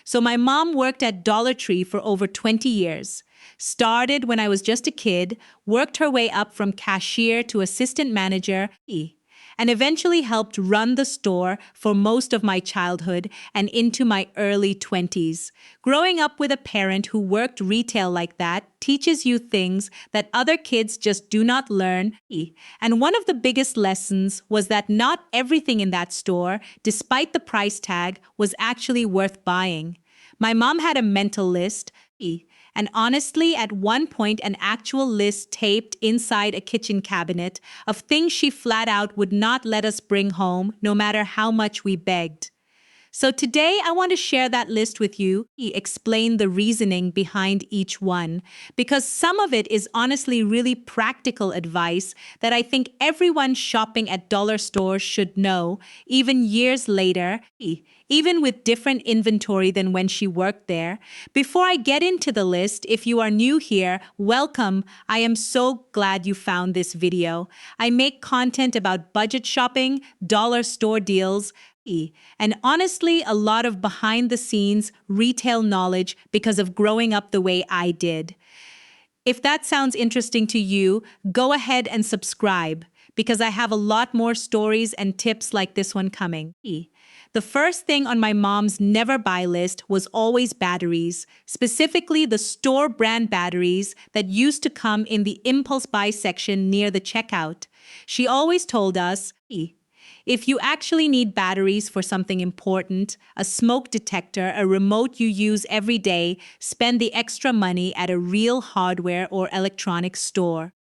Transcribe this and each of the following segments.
So my mom worked at Dollar Tree for over 20 years. Started when I was just a kid, worked her way up from cashier to assistant manager, and eventually helped run the store for most of my childhood and into my early 20s. Growing up with a parent who worked retail like that teaches you things that other kids just do not learn. And one of the biggest lessons was that not everything in that store, despite the price tag, was actually worth buying. My mom had a mental list, and honestly, at one point, an actual list taped inside a kitchen cabinet of things she flat out would not let us bring home, no matter how much we begged. So today I want to share that list with you, explain the reasoning behind each one, because some of it is honestly really practical advice that I think everyone shopping at dollar stores should know, even years later, even with different inventory than when she worked there. Before I get into the list, if you are new here, welcome. I am so glad you found this video. I make content about budget shopping, dollar store deals, and honestly, a lot of behind the scenes retail knowledge because of growing up the way I did. If that sounds interesting to you, go ahead and subscribe because I have a lot more stories and tips like this one coming. The first thing on my mom's never buy list was always batteries, specifically the store brand batteries that used to come in the impulse buy section near the checkout. She always told us, if you actually need batteries for something important, a smoke detector, a remote you use every day, spend the extra money at a real hardware or electronics store.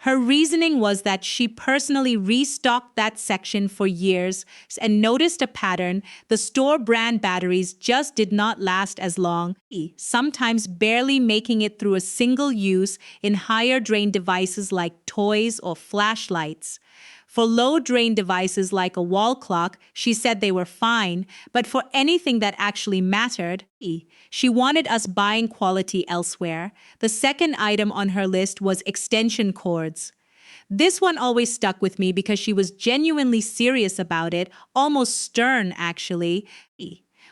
Her reasoning was that she personally restocked that section for years and noticed a pattern. The store brand batteries just did not last as long, sometimes barely making it through a single use in higher drain devices like toys or flashlights. For low-drain devices like a wall clock, she said they were fine, but for anything that actually mattered, she wanted us buying quality elsewhere. The second item on her list was extension cords. This one always stuck with me because she was genuinely serious about it, almost stern, actually.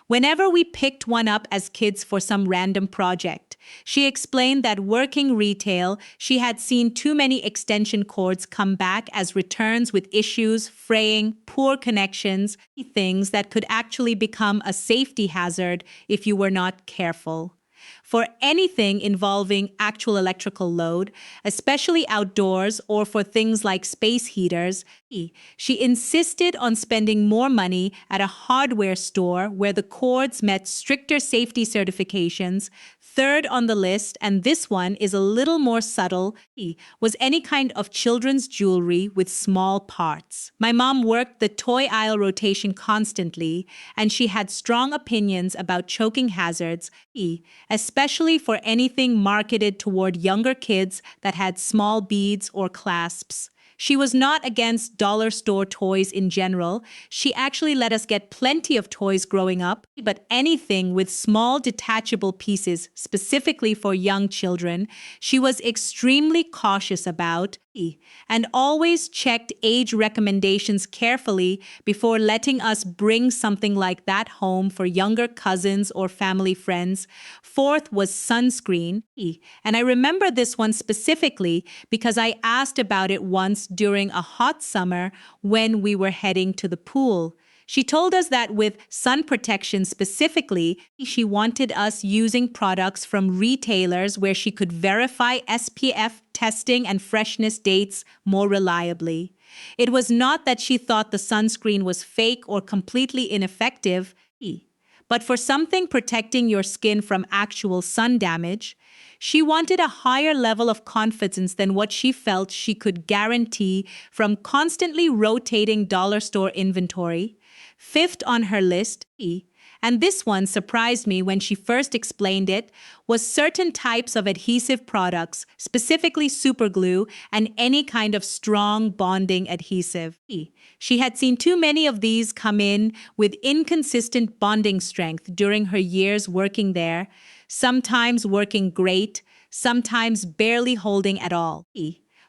Whenever we picked one up as kids for some random project, she explained that working retail, she had seen too many extension cords come back as returns with issues, fraying, poor connections, things that could actually become a safety hazard if you were not careful. For anything involving actual electrical load, especially outdoors or for things like space heaters, she insisted on spending more money at a hardware store where the cords met stricter safety certifications. Third on the list, and this one is a little more subtle, was any kind of children's jewelry with small parts. My mom worked the toy aisle rotation constantly, and she had strong opinions about choking hazards, especially for anything marketed toward younger kids that had small beads or clasps. She was not against dollar store toys in general. She actually let us get plenty of toys growing up, but anything with small detachable pieces specifically for young children, she was extremely cautious about and always checked age recommendations carefully before letting us bring something like that home for younger cousins or family friends. Fourth was sunscreen, and I remember this one specifically because I asked about it once during a hot summer when we were heading to the pool. She told us that with sun protection specifically, she wanted us using products from retailers where she could verify SPF testing and freshness dates more reliably. It was not that she thought the sunscreen was fake or completely ineffective, but for something protecting your skin from actual sun damage, she wanted a higher level of confidence than what she felt she could guarantee from constantly rotating dollar store inventory. Fifth on her list, and this one surprised me when she first explained it, was certain types of adhesive products, specifically superglue and any kind of strong bonding adhesive. She had seen too many of these come in with inconsistent bonding strength during her years working there, sometimes working great, sometimes barely holding at all.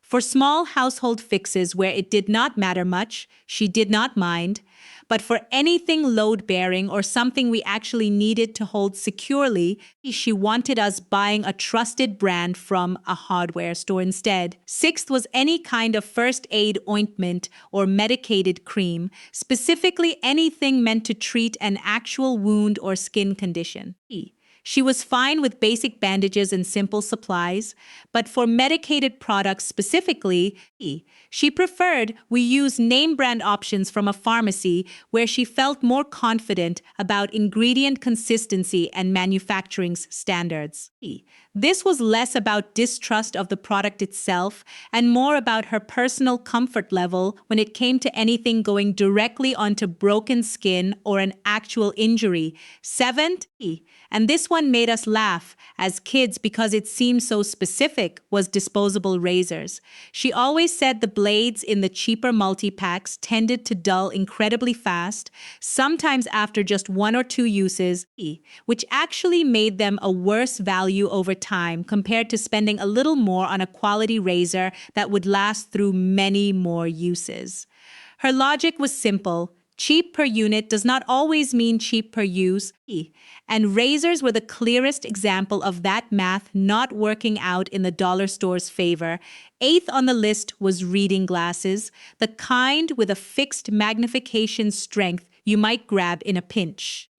For small household fixes where it did not matter much, she did not mind. But for anything load-bearing or something we actually needed to hold securely, she wanted us buying a trusted brand from a hardware store instead. Sixth was any kind of first aid ointment or medicated cream, specifically anything meant to treat an actual wound or skin condition. She was fine with basic bandages and simple supplies, but for medicated products specifically, she preferred we use name brand options from a pharmacy where she felt more confident about ingredient consistency and manufacturing standards. This was less about distrust of the product itself and more about her personal comfort level when it came to anything going directly onto broken skin or an actual injury. Seventh, and this one made us laugh as kids because it seemed so specific, was disposable razors. She always said the blades in the cheaper multi-packs tended to dull incredibly fast, sometimes after just 1 or 2 uses, which actually made them a worse value over time compared to spending a little more on a quality razor that would last through many more uses. Her logic was simple. Cheap per unit does not always mean cheap per use, and razors were the clearest example of that math not working out in the dollar store's favor. Eighth on the list was reading glasses, the kind with a fixed magnification strength you might grab in a pinch.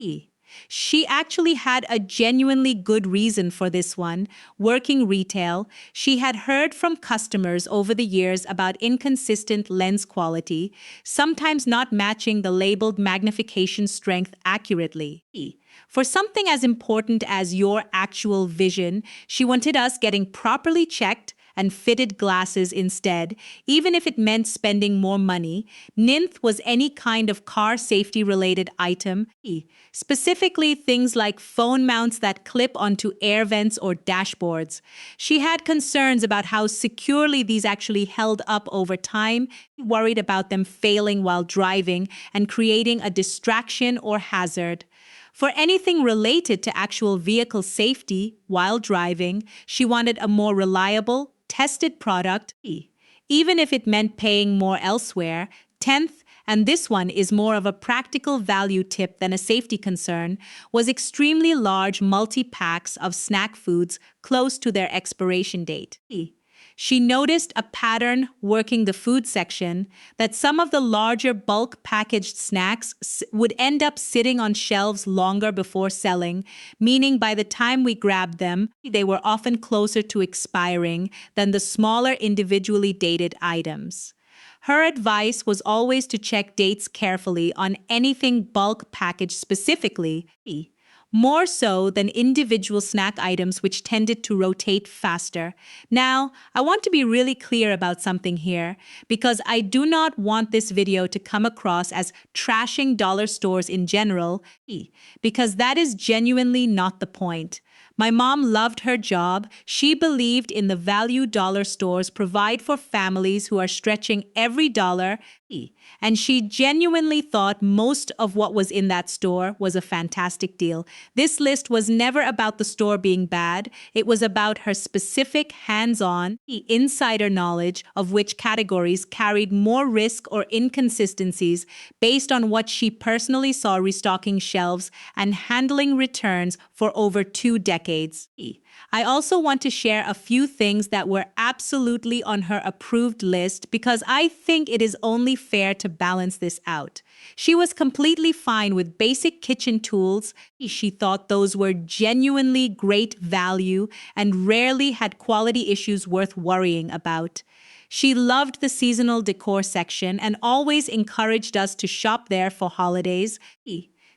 She actually had a genuinely good reason for this one. Working retail, she had heard from customers over the years about inconsistent lens quality, sometimes not matching the labeled magnification strength accurately. For something as important as your actual vision, she wanted us getting properly checked and fitted glasses instead, even if it meant spending more money. Ninth was any kind of car safety-related item, specifically things like phone mounts that clip onto air vents or dashboards. She had concerns about how securely these actually held up over time, worried about them failing while driving and creating a distraction or hazard. For anything related to actual vehicle safety while driving, she wanted a more reliable, tested product, even if it meant paying more elsewhere. 10th, and this one is more of a practical value tip than a safety concern, was extremely large multi-packs of snack foods close to their expiration date. She noticed a pattern working the food section that some of the larger bulk packaged snacks would end up sitting on shelves longer before selling, meaning by the time we grabbed them, they were often closer to expiring than the smaller individually dated items. Her advice was always to check dates carefully on anything bulk packaged specifically, more so than individual snack items which tended to rotate faster. Now, I want to be really clear about something here, because I do not want this video to come across as trashing dollar stores in general, because that is genuinely not the point. My mom loved her job. She believed in the value dollar stores provide for families who are stretching every dollar, and she genuinely thought most of what was in that store was a fantastic deal. This list was never about the store being bad. It was about her specific hands-on, insider knowledge of which categories carried more risk or inconsistencies based on what she personally saw restocking shelves and handling returns for over 2 decades. I also want to share a few things that were absolutely on her approved list because I think it is only fair to balance this out. She was completely fine with basic kitchen tools. She thought those were genuinely great value and rarely had quality issues worth worrying about. She loved the seasonal decor section and always encouraged us to shop there for holidays,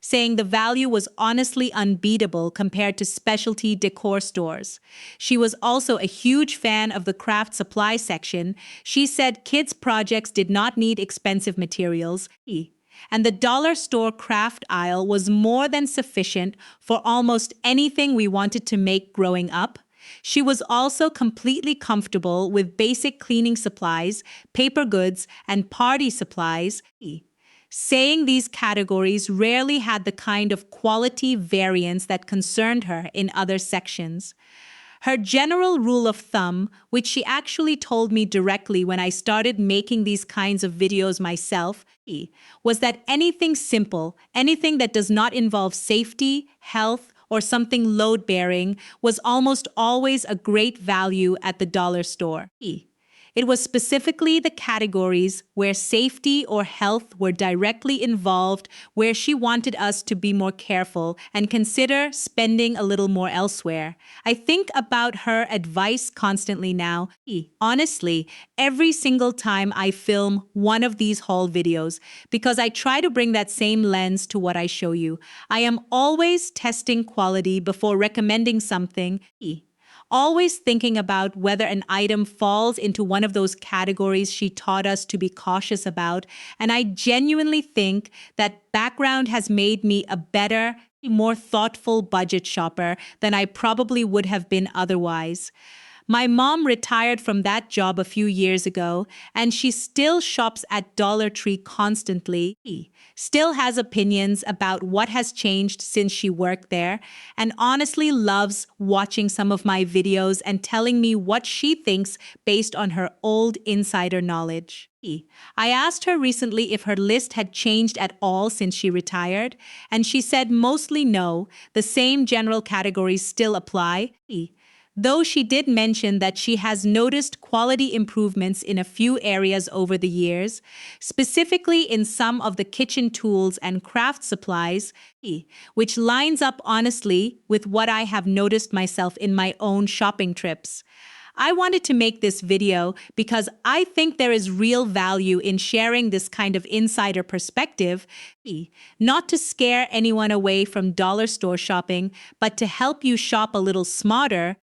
saying the value was honestly unbeatable compared to specialty decor stores. She was also a huge fan of the craft supply section. She said kids' projects did not need expensive materials, and the dollar store craft aisle was more than sufficient for almost anything we wanted to make growing up. She was also completely comfortable with basic cleaning supplies, paper goods, and party supplies, saying these categories rarely had the kind of quality variance that concerned her in other sections. Her general rule of thumb, which she actually told me directly when I started making these kinds of videos myself, was that anything simple, anything that does not involve safety, health, or something load-bearing was almost always a great value at the dollar store. It was specifically the categories where safety or health were directly involved where she wanted us to be more careful and consider spending a little more elsewhere. I think about her advice constantly now. Honestly, every single time I film one of these haul videos, because I try to bring that same lens to what I show you. I am always testing quality before recommending something. Always thinking about whether an item falls into one of those categories she taught us to be cautious about, and I genuinely think that background has made me a better, more thoughtful budget shopper than I probably would have been otherwise. My mom retired from that job a few years ago, and she still shops at Dollar Tree constantly, still has opinions about what has changed since she worked there, and honestly loves watching some of my videos and telling me what she thinks based on her old insider knowledge. I asked her recently if her list had changed at all since she retired, and she said mostly no, the same general categories still apply. Though she did mention that she has noticed quality improvements in a few areas over the years, specifically in some of the kitchen tools and craft supplies, which lines up honestly with what I have noticed myself in my own shopping trips. I wanted to make this video because I think there is real value in sharing this kind of insider perspective, not to scare anyone away from dollar store shopping, but to help you shop a little smarter,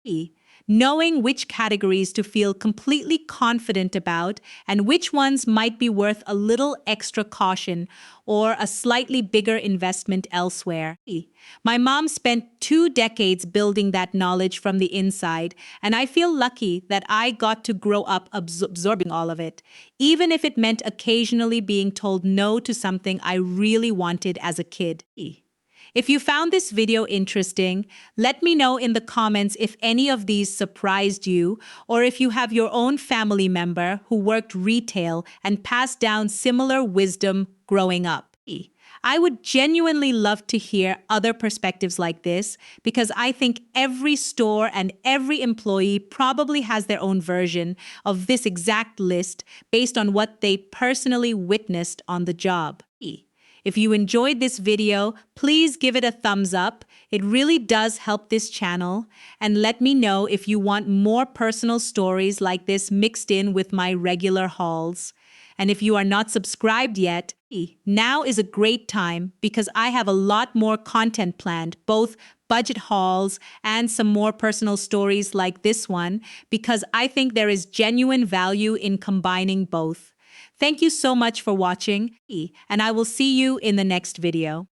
knowing which categories to feel completely confident about and which ones might be worth a little extra caution or a slightly bigger investment elsewhere. My mom spent 2 decades building that knowledge from the inside, and I feel lucky that I got to grow up absorbing all of it, even if it meant occasionally being told no to something I really wanted as a kid. If you found this video interesting, let me know in the comments if any of these surprised you, or if you have your own family member who worked retail and passed down similar wisdom growing up. I would genuinely love to hear other perspectives like this, because I think every store and every employee probably has their own version of this exact list based on what they personally witnessed on the job. If you enjoyed this video, please give it a thumbs up. It really does help this channel. And let me know if you want more personal stories like this mixed in with my regular hauls. And if you are not subscribed yet, now is a great time because I have a lot more content planned, both budget hauls and some more personal stories like this one, because I think there is genuine value in combining both. Thank you so much for watching, and I will see you in the next video.